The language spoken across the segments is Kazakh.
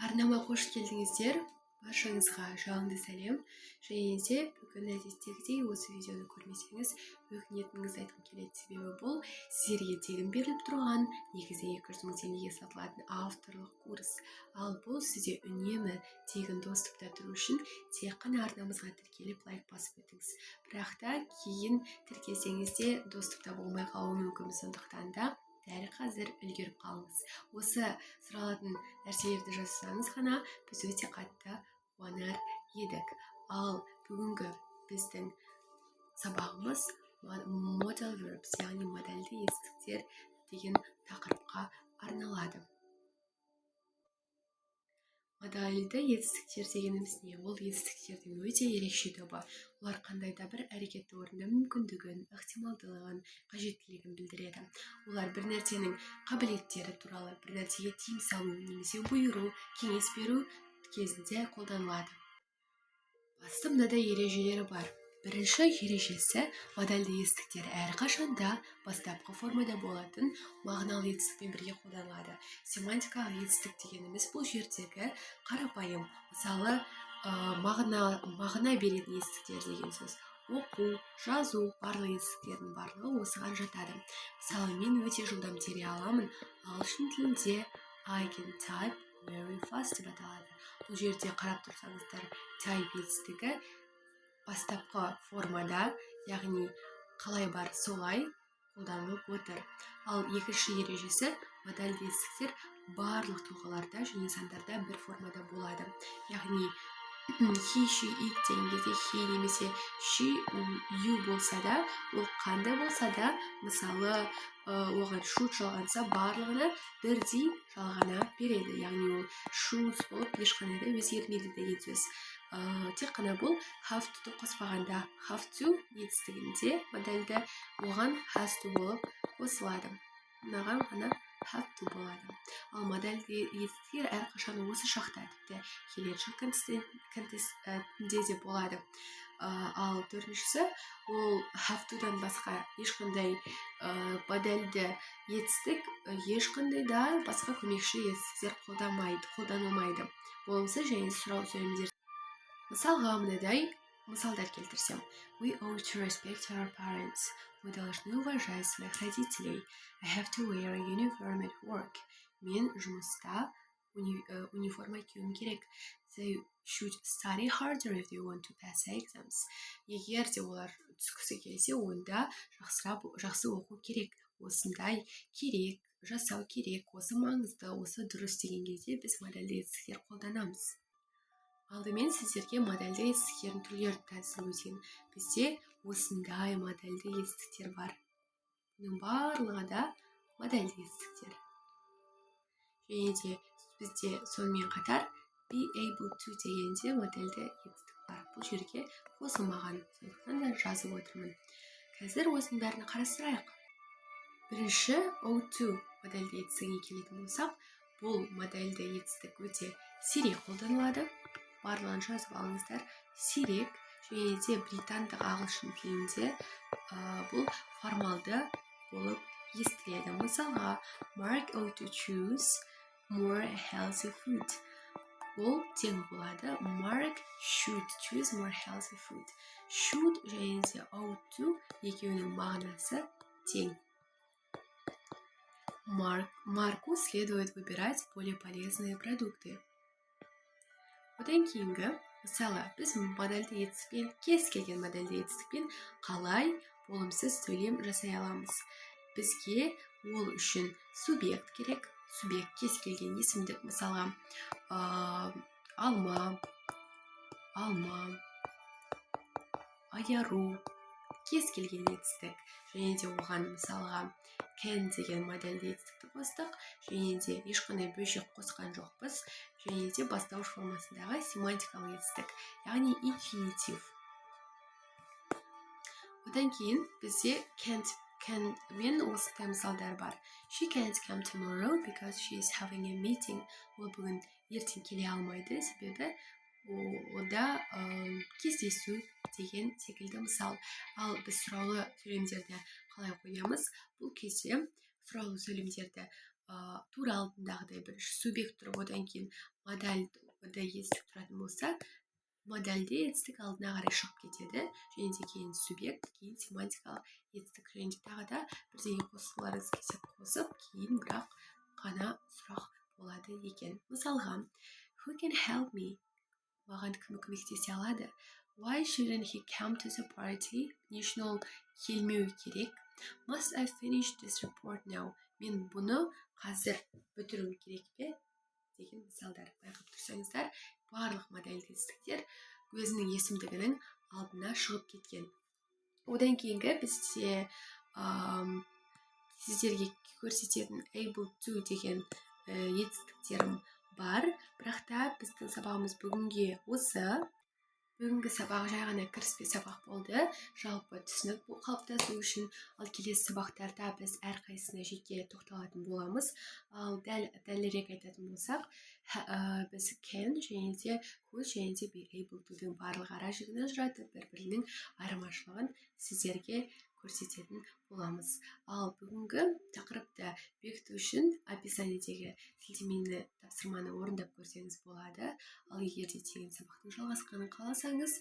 Арнама қош келдіңіздер. Баршаңызға жалынды сәлем. Және де бүгін әдеттегідей осы видеоны көрмесеңіз, өкінетініңізді айтқым келеді. Себебі бұл сіздерге тегін беріліп тұрған, негізі 200 мың теңгеге сатылатын авторлық курс. Ал бұл сізде үнемі тегін доступта тұру үшін тек қана арнамызға тіркеліп лайк басып өтіңіз. Бірақ та кейін тіркелсеңіз де доступта болмай қалуы мүмкін, сондықтан да дәл қазір үлгеріп қалыңыз. Осы сұралатын нәрселерді жасасаңыз ғана біз өте қатты қуанар едік. Ал бүгінгі біздің сабағымыз modal verbs, яғни модальді етістіктер деген тақырыпқа арналады. Модальді етістіктер дегеніміз не? Ол етістіктердің өте ерекше тобы. Олар қандай да бір әрекетті орындау мүмкіндігін, ықтималдылығын, қажеттілігін білдіреді. Олар бір нәрсенің қабілеттері туралы, бір нәрсеге тыйым салу немесе бұйыру, кеңес беру кезінде қолданылады. Басты мынадай ережелері бар. Бірінші ережесі, модальді етістіктер әрқашанда бастапқы формада болатын мағыналы етістікпен бірге қолданылады. Семантикалық етістік дегеніміз бұл жердегі қарапайым, мысалы мағына беретін етістіктер деген сөз. Оқу, жазу, барлық етістіктердің барлығы осыған жатады. Мысалы, мен өте жылдам тере аламын. Ағылшын тілінде I can type very fast деп аталады. Бұл жерде қарап тұрсаңыздар, type етістігі бастапқы формада, яғни қалай бар солай қолданылып отыр. Ал екінші ережесі, модальді етістіктер барлық тұлғаларда және сандарда бір формада болады. Яғни he, she, it деген кезде he немесе she, you болса да, ол қандай болса да, мысалы оған should жалғанса, барлығына бірдей жалғана береді. Яғни ол should болып ешқандай да өзгермейді деген сөз. Тек қана бұл have to қоспағанда have to етістігінде модальді оған has to болып қосылады. Мынаған ғана have to болады. Ал модальді етістіктер әрқашан осы шақта, тіпті келесі контекстінде де болады. Ал төртіншісі, ол have to-дан басқа ешқандай модальді етістік, ешқандай да басқа көмекші етістіктер қолданылмайды. Болмысы және сұрау сөйлемдер. Мысалға мынадай мысалдар келтірсем. We ought to respect our parents. Мы должны уважать своих родителей. I have to wear a uniform at work. Мен жұмыста униформа киюім керек. They should study harder if they want to pass exams. Егер де олар түскісі келсе, онда жақсы оқу керек. Осындай керек, жасау керек, осы маңызды, осы дұрыс деген кезде біз модальді етістіктер қолданамыз. Алдымен сіздерге модальді етістіктердің түрлерін таныстырып өтейін. Бізде осындай модальді етістіктер бар. Бұның барлығы да модальді етістіктер. Және де бізде сонымен қатар be able to дегенде модальді етістік бар. Бұл жерге қосылмаған, сондықтан да жазып отырмын. Қазір осының бәрін қарастырайық. Бірінші ought to модальді етістігіне келетін болсақ, бұл модальді етістік өте сирек қолданылады. Барлығын жазып алыңыздар. Сирек, және де британдық ағылшын тілінде бұл формалды болып естіледі. Мысалға, Mark ought to choose more healthy food. Ол тең болады. Mark should choose more healthy food. Should және де ought to екеуінің мағынасы тең. Марку следует выбирать более полезные продукты. Одан кейінгі, мысалы, біз модальді етістікпен, кез келген модальді етістікпен қалай болымсыз сөйлем жасай аламыз. Бізге ол үшін субъект керек. Субъект кез келген есімдік, мысалға, алма, аяру, кез келген етістік. Және де оған мысалға can деген модальді етістікті қостық, және де ешқандай бөлшек қосқан жоқпыз, және де бастауыш формасындағы семантикалық етістік, яғни инфинитив. Одан кейін бізде can't мен осындай мысалдар бар. She can't come tomorrow because she is having a meeting. Ол бүгін ертең келе алмайды, себебі ода кездесу деген секілді мысал. Ал біз сұраулы сөйлемдерді қалай қоямыз? Бұл кезде сұраулы сөйлемдерді тура алдындағыдай бір субъект тұрып одан кейін модальді етістік тұратын болса, модальде етістік алдына қарай шығып кетеді және де кейін субъект, кейін семантикалық етістік және де тағы да бірдеңе қосқыларыңыз келсе қосып кейін бірақ қана сұрақ болады екен. Мысалға, who can help me? Маған кім көмектесе алады? Why shouldn't he come to the party? Не үшін ол келмеуі керек? Must I finish this report now? Мен бұны қазір бітіруім керек пе? Деген мысалдар. Байқап тұрсаңыздар, барлық модальді етістіктер өзінің есімдігінің алдына шығып кеткен. Одан кейінгі бізде сіздерге көрсететін able to деген етістіктерім бар, бірақ та біздің сабағымыз бүгінгі сабақ жай ғана кіріспе сабақ болды, жалпы түсінік қалыптасу үшін, ал келесі сабақтарда біз әрқайсысына жеке тоқталатын боламыз. Ал дәлірек айтатын болсақ, біз can және де could және де be able to-дің барлық ара жігін ажыратып, бір-бірінің айырмашылығын сіздерге көрсететін боламыз. Ал бүгінгі тақырыпты бекіту үшін описаниедегі сілтемені тапсырманы орындап көрсеңіз болады. Ал егер де тегін сабақтың жалғасқанын қаласаңыз,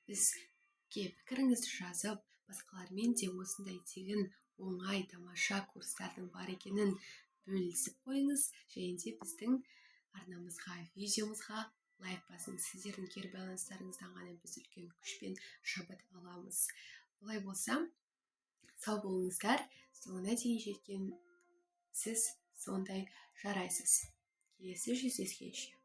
бізге пікіріңізді жазып, басқалармен де осындай тегін оңай тамаша курстардың бар екенін бөлісіп қойыңыз және де біздің арнамызға, видеомызға лайк басыңыз. Сіздердің кері байланыстарыңыздан ғана біз үлкен күшпен шабыт аламыз. Олай болса, сау болыңыздар, соңына дейін жеткен сіз сондай жарайсыз. Келесі жүздескенше.